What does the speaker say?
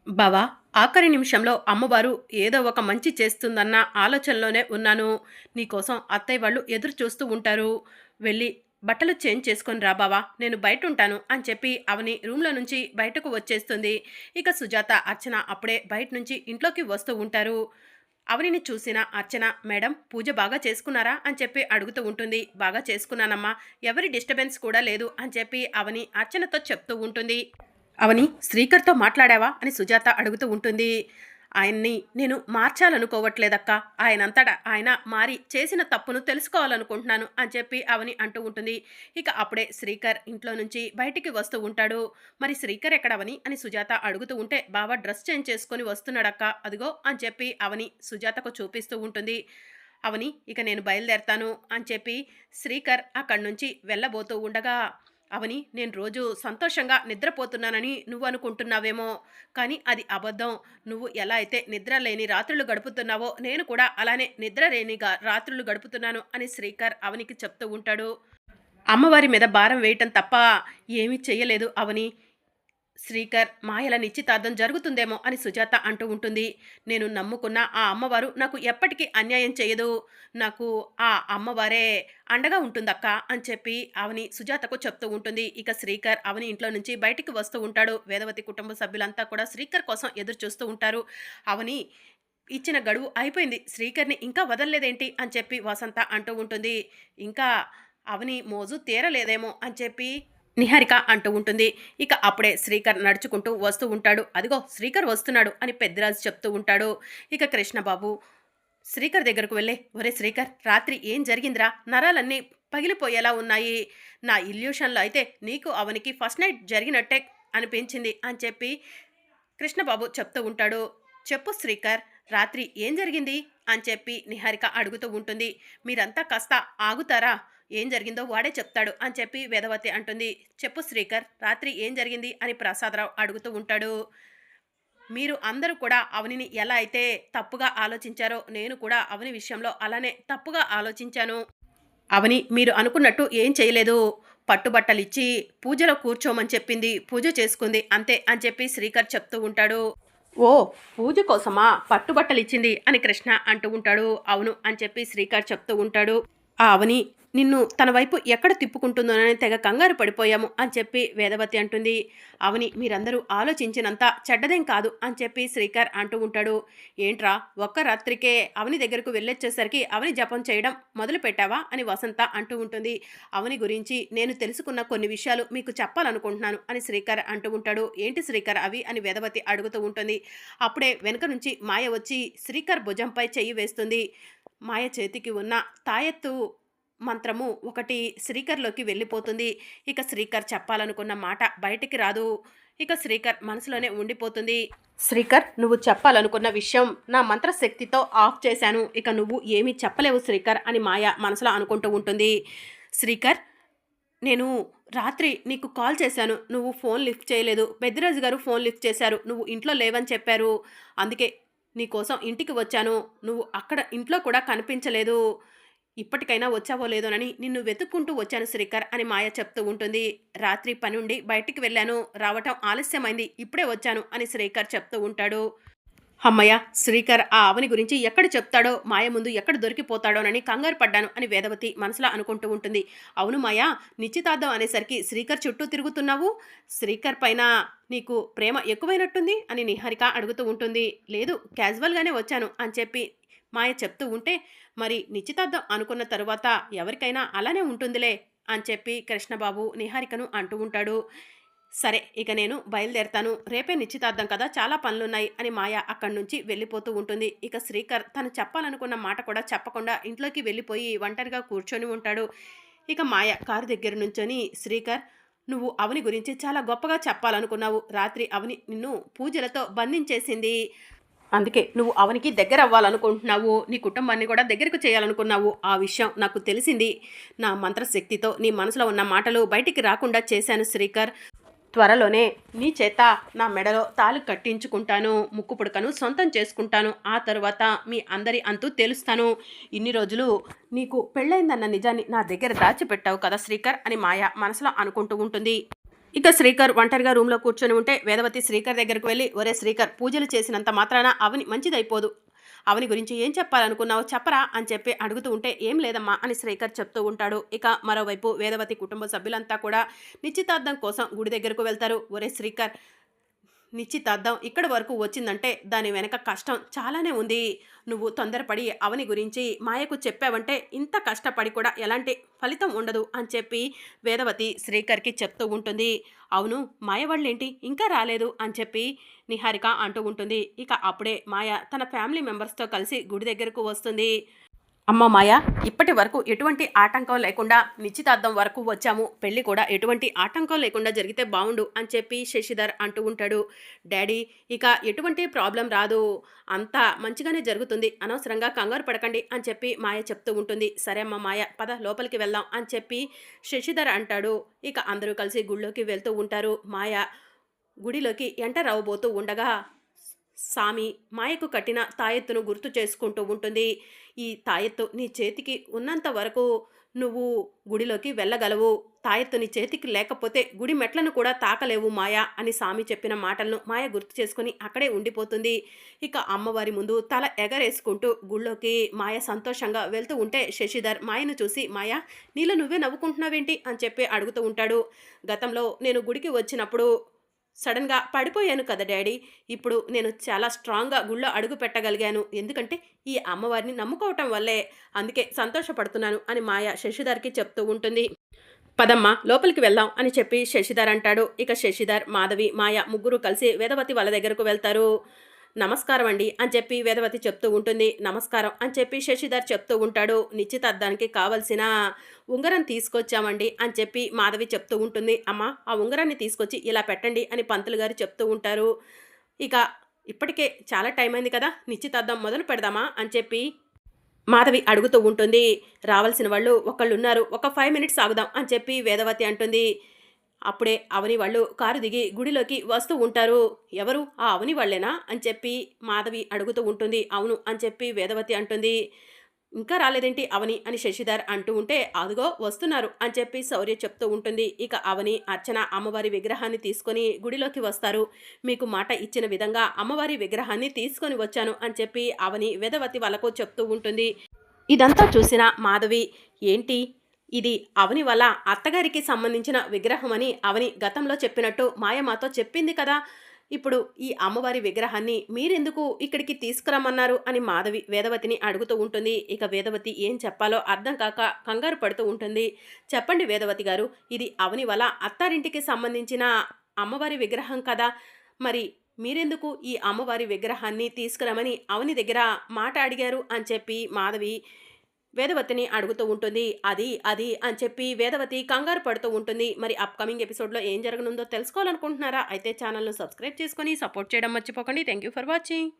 బావా, ఆఖరి నిమిషంలో అమ్మవారు ఏదో ఒక మంచి చేస్తుందన్న ఆలోచనలోనే ఉన్నాను. నీకోసం అత్తయ్య వాళ్ళు ఎదురు చూస్తూ ఉంటారు. వెళ్ళి బట్టలు చేంజ్ చేసుకొని రా బావా, నేను బయటుంటాను అని చెప్పి అవని రూమ్లో నుంచి బయటకు వచ్చేస్తుంది. ఇక సుజాత, అర్చన అప్పుడే బయట నుంచి ఇంట్లోకి వస్తూ ఉంటారు. అవనిని చూసిన అర్చన, మేడం పూజ బాగా చేసుకున్నారా అని చెప్పి అడుగుతూ ఉంటుంది. బాగా చేసుకున్నానమ్మా, ఎవరి డిస్టర్బెన్స్ కూడా లేదు అని చెప్పి అవని అర్చనతో చెప్తూ ఉంటుంది. అవని, శ్రీకర్తో మాట్లాడావా అని సుజాత అడుగుతూ ఉంటుంది. ఆయన్ని నేను మార్చాలనుకోవట్లేదక్క, ఆయనంతటా ఆయన మారి చేసిన తప్పును తెలుసుకోవాలనుకుంటున్నాను అని చెప్పి అవని అంటూ ఉంటుంది. ఇక అప్పుడే శ్రీకర్ ఇంట్లో నుంచి బయటికి వస్తూ ఉంటాడు. మరి శ్రీకర్ ఎక్కడవని అని సుజాత అడుగుతూ ఉంటే, బావ డ్రెస్ చేంజ్ చేసుకొని వస్తున్నాడక్క, అదిగో అని చెప్పి అవని సుజాతకు చూపిస్తూ ఉంటుంది. అవని, ఇక నేను బయలుదేరతాను అని చెప్పి శ్రీకర్ అక్కడి నుంచి వెళ్ళబోతూ ఉండగా, అవని, నేను రోజు సంతోషంగా నిద్రపోతున్నానని నువ్వు అనుకుంటున్నావేమో, కానీ అది అబద్ధం. నువ్వు ఎలా అయితే నిద్ర లేని రాత్రులు గడుపుతున్నావో నేను కూడా అలానే నిద్ర లేని రాత్రులు గడుపుతున్నాను అని శ్రీకర్ అవనికి చెప్తూ ఉంటాడు. అమ్మవారి మీద భారం వేయటం తప్ప ఏమీ చెయ్యలేదు అవని. శ్రీకర్ మాయల నిశ్చితార్థం జరుగుతుందేమో అని సుజాత అంటూ ఉంటుంది. నేను నమ్ముకున్న ఆ అమ్మవారు నాకు ఎప్పటికీ అన్యాయం చేయదు, నాకు ఆ అమ్మవారే అండగా ఉంటుందక్క అని చెప్పి అవని సుజాతకు చెప్తూ ఉంటుంది. ఇక శ్రీకర్ అవని ఇంట్లో నుంచి బయటికి వస్తూ ఉంటాడు. వేదవతి కుటుంబ సభ్యులంతా కూడా శ్రీకర్ కోసం ఎదురు చూస్తూ ఉంటారు. అవని, ఇచ్చిన గడువు అయిపోయింది, శ్రీకర్ని ఇంకా వదలలేదేంటి అని చెప్పి వసంత అంటూ ఉంటుంది. ఇంకా అవని మోజు తీరలేదేమో అని చెప్పి నిహారిక అంటూ ఉంటుంది. ఇక అప్పుడే శ్రీకర్ నడుచుకుంటూ వస్తూ ఉంటాడు. అదిగో శ్రీకర్ వస్తున్నాడు అని పెద్దిరాజు చెప్తూ ఉంటాడు. ఇక కృష్ణబాబు శ్రీకర్ దగ్గరకు వెళ్ళే, ఒరే శ్రీకర్, రాత్రి ఏం జరిగిందిరా, నరాలన్నీ పగిలిపోయేలా ఉన్నాయి, నా ఇల్యూషన్లో అయితే నీకు అవనికి ఫస్ట్ నైట్ జరిగినట్టే అనిపించింది అని చెప్పి కృష్ణబాబు చెప్తూ ఉంటాడు. చెప్పు శ్రీకర్, రాత్రి ఏం జరిగింది అని చెప్పి నిహారిక అడుగుతూ ఉంటుంది. మీరంతా కాస్త ఆగుతారా, ఏం జరిగిందో వాడే చెప్తాడు అని చెప్పి వేదవతి అంటుంది. చెప్పు శ్రీకర్, రాత్రి ఏం జరిగింది అని ప్రసాదరావు అడుగుతూ ఉంటాడు. మీరు అందరూ కూడా అవనిని ఎలా అయితే తప్పుగా ఆలోచించారో నేను కూడా అవని విషయంలో అలానే తప్పుగా ఆలోచించాను. అవని మీరు అనుకున్నట్టు ఏం చేయలేదు, పట్టుబట్టలిచ్చి పూజలో కూర్చోమని చెప్పింది, పూజ చేసుకుంది అంతే అని చెప్పి శ్రీకర్ చెప్తూ ఉంటాడు. ఓ, పూజ కోసమా పట్టుబట్టలిచ్చింది అని కృష్ణ అంటూ ఉంటాడు. అవును అని చెప్పి శ్రీకర్ చెప్తూ ఉంటాడు. ఆ అవని నిన్ను తన వైపు ఎక్కడ తిప్పుకుంటుందోనని తెగ కంగారు పడిపోయాము అని చెప్పి వేదవతి అంటుంది. అవని మీరందరూ ఆలోచించినంత చెడ్డదేం కాదు అని చెప్పి శ్రీకర్ అంటూ ఉంటాడు. ఏంట్రా, ఒక్క రాత్రికే అవని దగ్గరకు వెళ్ళొచ్చేసరికి అవని జపం చేయడం మొదలు పెట్టావా అని వసంత అంటూ ఉంటుంది. అవని గురించి నేను తెలుసుకున్న కొన్ని విషయాలు మీకు చెప్పాలనుకుంటున్నాను అని శ్రీకర్ అంటూ ఉంటాడు. ఏంటి శ్రీకర్ అవి అని వేదవతి అడుగుతూ ఉంటుంది. అప్పుడే వెనుక నుంచి మాయ వచ్చి శ్రీకర్ భుజంపై చెయ్యి వేస్తుంది. మాయ చేతికి ఉన్న తాయెత్తు మంత్రము ఒకటి శ్రీకర్లోకి వెళ్ళిపోతుంది. ఇక శ్రీకర్ చెప్పాలనుకున్న మాట బయటికి రాదు. ఇక శ్రీకర్ మనసులోనే ఉండిపోతుంది. శ్రీకర్, నువ్వు చెప్పాలనుకున్న విషయం నా మంత్రశక్తితో ఆఫ్ చేశాను, ఇక నువ్వు ఏమీ చెప్పలేవు శ్రీకర్ అని మాయ మనసులో అనుకుంటూ ఉంటుంది. శ్రీకర్, నేను రాత్రి నీకు కాల్ చేశాను, నువ్వు ఫోన్ లిఫ్ట్ చేయలేదు, పెద్దిరాజు గారు ఫోన్ లిఫ్ట్ చేశారు, నువ్వు ఇంట్లో లేవని చెప్పారు, అందుకే నీకోసం ఇంటికి వచ్చాను, నువ్వు అక్కడ ఇంట్లో కూడా కనిపించలేదు, ఇప్పటికైనా వచ్చావో లేదోనని నిన్ను వెతుక్కుంటూ వచ్చాను శ్రీకర్ అని మాయ చెప్తూ ఉంటుంది. రాత్రి పని ఉండి బయటికి వెళ్ళాను, రావటం ఆలస్యమైంది, ఇప్పుడే వచ్చాను అని శ్రీకర్ చెప్తూ ఉంటాడు. అమ్మయ్య, శ్రీకర్ ఆ అవని గురించి ఎక్కడ చెప్తాడో, మాయ ముందు ఎక్కడ దొరికిపోతాడోనని కంగారు పడ్డాను అని వేదవతి మనసులో అనుకుంటూ ఉంటుంది. అవును మాయ, నిశ్చితార్థం అనేసరికి శ్రీకర్ చుట్టూ తిరుగుతున్నావు, శ్రీకర్ పైన నీకు ప్రేమ ఎక్కువైనట్టుంది అని నిహారిక అడుగుతూ ఉంటుంది. లేదు, క్యాజువల్గానే వచ్చాను అని చెప్పి మాయ చెప్తూ ఉంటే, మరి నిశ్చితార్థం అనుకున్న తరువాత ఎవరికైనా అలానే ఉంటుందిలే అని చెప్పి కృష్ణబాబు నిహారికను అంటూ ఉంటాడు. సరే, ఇక నేను బయలుదేరతాను, రేపే నిశ్చితార్థం కదా, చాలా పనులున్నాయి అని మాయ అక్కడి నుంచి వెళ్ళిపోతూ ఉంటుంది. ఇక శ్రీకర్ తను చెప్పాలనుకున్న మాట కూడా చెప్పకుండా ఇంట్లోకి వెళ్ళిపోయి ఒంటరిగా కూర్చొని ఉంటాడు. ఇక మాయ కారు దగ్గర నుంచొని, శ్రీకర్, నువ్వు అవని గురించి చాలా గొప్పగా చెప్పాలనుకున్నావు, రాత్రి అవని నిన్ను పూజలతో బంధించేసింది, అందుకే నువ్వు అవనికి దగ్గర అవ్వాలనుకుంటున్నావు, నీ కుటుంబాన్ని కూడా దగ్గరకు చేయాలనుకున్నావు, ఆ విషయం నాకు తెలిసింది, నా మంత్రశక్తితో నీ మనసులో ఉన్న మాటలు బయటికి రాకుండా చేశాను శ్రీకర్, త్వరలోనే నీ చేత నా మెడలో తాళి కట్టించుకుంటాను, ముక్కు పుడకను సొంతం చేసుకుంటాను, ఆ తరువాత మీ అందరి అంతు తెలుస్తాను, ఇన్ని రోజులు నీకు పెళ్ళైందన్న నిజాన్ని నా దగ్గర దాచిపెట్టావు కదా శ్రీకర్ అని మాయ మనసులో అనుకుంటూ ఉంటుంది. ఇక శ్రీకర్ ఒంటరిగా రూమ్‌లో కూర్చొని ఉంటే వేదవతి శ్రీకర్ దగ్గరికి వెళ్లి, "ఒరేయ్ శ్రీకర్, పూజలు చేసినంత మాత్రాన అవని మంచిదైపోదు. అవని గురించి ఏం చెప్పాలనుకున్నావో చెప్పరా" అని చెప్పి అడుగుతూ ఉంటే, "ఏం లేదమ్మా" అని శ్రీకర్ చెప్తూ ఉంటాడు. ఇక మరోవైపు వేదవతి కుటుంబ సభ్యులంతా కూడా నిశ్చితార్థం కోసం గుడి దగ్గరకు వెళ్తారు. "ఒరేయ్ శ్రీకర్, నిశ్చితార్థం ఇక్కడి వరకు వచ్చిందంటే దాని వెనక కష్టం చాలానే ఉంది. నువ్వు తొందరపడి అవని గురించి మాయకు చెప్పావంటే ఇంత కష్టపడి కూడా ఎలాంటి ఫలితం ఉండదు" అని చెప్పి వేదవతి శ్రీకర్కి చెప్తూ ఉంటుంది. "అవును, మాయ వాళ్ళేంటి ఇంకా రాలేదు" అని చెప్పి నిహారిక అంటూ ఉంటుంది. ఇక అప్పుడే మాయ తన ఫ్యామిలీ మెంబర్స్తో కలిసి గుడి దగ్గరకు వస్తుంది. "అమ్మ మాయ, ఇప్పటి వరకు ఎటువంటి ఆటంకం లేకుండా నిశ్చితార్థం వరకు వచ్చాము. పెళ్లి కూడా ఎటువంటి ఆటంకం లేకుండా జరిగితే బావుండు" అని చెప్పి శశిధర్ అంటూ ఉంటాడు. "డాడీ, ఇక ఎటువంటి ప్రాబ్లం రాదు. అంతా మంచిగానే జరుగుతుంది. అనవసరంగా కంగారు పడకండి" అని చెప్పి మాయ చెప్తూ ఉంటుంది. "సరే అమ్మ మాయ, పద లోపలికి వెళ్దాం" అని చెప్పి శశిధర్ అంటాడు. ఇక అందరూ కలిసి గుడిలోకి వెళ్తూ ఉంటారు. మాయ గుడిలోకి ఎంటర్ అవ్వబోతూ ఉండగా సామి మాయకు కట్టిన తాయెత్తును గుర్తు చేసుకుంటూ ఉంటుంది. "ఈ తాయెత్తు నీ చేతికి ఉన్నంత వరకు నువ్వు గుడిలోకి వెళ్ళగలవు. తాయెత్తు నీ చేతికి లేకపోతే గుడి మెట్లను కూడా తాకలేవు మాయ" అని సామి చెప్పిన మాటలను మాయ గుర్తు చేసుకుని అక్కడే ఉండిపోతుంది. ఇక అమ్మవారి ముందు తల ఎగరేసుకుంటూ గుళ్ళోకి మాయ సంతోషంగా వెళ్తూ ఉంటే శశిధర్ మాయను చూసి, "మాయ, నీలో నువ్వే నవ్వుకుంటున్నావేంటి" అని చెప్పి అడుగుతూ ఉంటాడు. "గతంలో నేను గుడికి వచ్చినప్పుడు సడన్‌గా పడిపోయాను కదా డాడీ! ఇప్పుడు నేను చాలా స్ట్రాంగ్‌గా గుళ్ళో అడుగు పెట్టగలిగాను. ఎందుకంటే ఈ అమ్మవారిని నమ్ముకోవటం వల్లే. అందుకే సంతోషపడుతున్నాను" అని మాయ శశిధర్‌కి చెప్తూ ఉంటుంది. "పదమ్మా లోపలికి వెళ్దాం" అని చెప్పి శశిధర్ అంటాడు. ఇక శశిధర్, మాధవి, మాయ ముగ్గురు కలిసి వేదవతి వాళ్ళ దగ్గరకు వెళ్తారు. "నమస్కారం అండి" అని చెప్పి వేదవతి చెప్తూ ఉంటుంది. "నమస్కారం" అని చెప్పి శశిధర్ చెప్తూ ఉంటాడు. "నిశ్చితార్థానికి కావలసిన ఉంగరం తీసుకొచ్చామండి" అని చెప్పి మాధవి చెప్తూ ఉంటుంది. "అమ్మ, ఆ ఉంగరాన్ని తీసుకొచ్చి ఇలా పెట్టండి" అని పంతులు గారు చెప్తూ ఉంటారు. ఇక "ఇప్పటికే చాలా టైం అయింది కదా, నిశ్చితార్థం మొదలు పెడదామా" అని చెప్పి మాధవి అడుగుతూ ఉంటుంది. "రావాల్సిన వాళ్ళు ఒకళ్ళున్నారు. ఒక 5 మినిట్స్ ఆగుదాం" అని చెప్పి వేదవతి అంటుంది. అప్పుడే అవని వాళ్ళు కారు దిగి గుడిలోకి వస్తూ ఉంటారు. "ఎవరు? ఆ అవని వాళ్ళేనా?" అని చెప్పి మాధవి అడుగుతూ ఉంటుంది. "అవును" అని చెప్పి వేదవతి అంటుంది. "ఇంకా రాలేదేంటి అవని" అని శశిధర్ అంటూ ఉంటే, "అదిగో వస్తున్నారు" అని చెప్పి శౌర్య చెప్తూ ఉంటుంది. ఇక అవని, అర్చన అమ్మవారి విగ్రహాన్ని తీసుకొని గుడిలోకి వస్తారు. "మీకు మాట ఇచ్చిన విధంగా అమ్మవారి విగ్రహాన్ని తీసుకొని వచ్చాను" అని చెప్పి అవని వేదవతి వాళ్ళకు చెప్తూ ఉంటుంది. ఇదంతా చూసిన మాధవి, "ఏంటి ఇది అవని వాళ్ళ అత్తగారికి సంబంధించిన విగ్రహమని అవని గతంలో చెప్పినట్టు మాయ మాతో చెప్పింది కదా! ఇప్పుడు ఈ అమ్మవారి విగ్రహాన్ని మీరెందుకు ఇక్కడికి తీసుకురమ్మన్నారు" అని మాధవి వేదవతిని అడుగుతూ ఉంటుంది. ఇక వేదవతి ఏం చెప్పాలో అర్థం కాక కంగారు పడుతూ ఉంటుంది. "చెప్పండి వేదవతి గారు, ఇది అవని వాళ్ళ అత్తారింటికి సంబంధించిన అమ్మవారి విగ్రహం కదా! మరి మీరెందుకు ఈ అమ్మవారి విగ్రహాన్ని తీసుకురమని అవని దగ్గర మాట అడిగారు" అని చెప్పి మాధవి వేదవతిని అడుగుతూ ఉంటుంది. అది అని చెప్పి వేదవతి కంగారు పడుతూ ఉంటుంది. మరి అప్‌కమింగ్ ఎపిసోడ్‌లో ఏం జరగనుందో తెలుసుకోవాలనుకుంటున్నారా? అయితే ఛానల్‌ను సబ్స్క్రైబ్ చేసుకొని సపోర్ట్ చేయడం మర్చిపోకండి. Thank you for watching.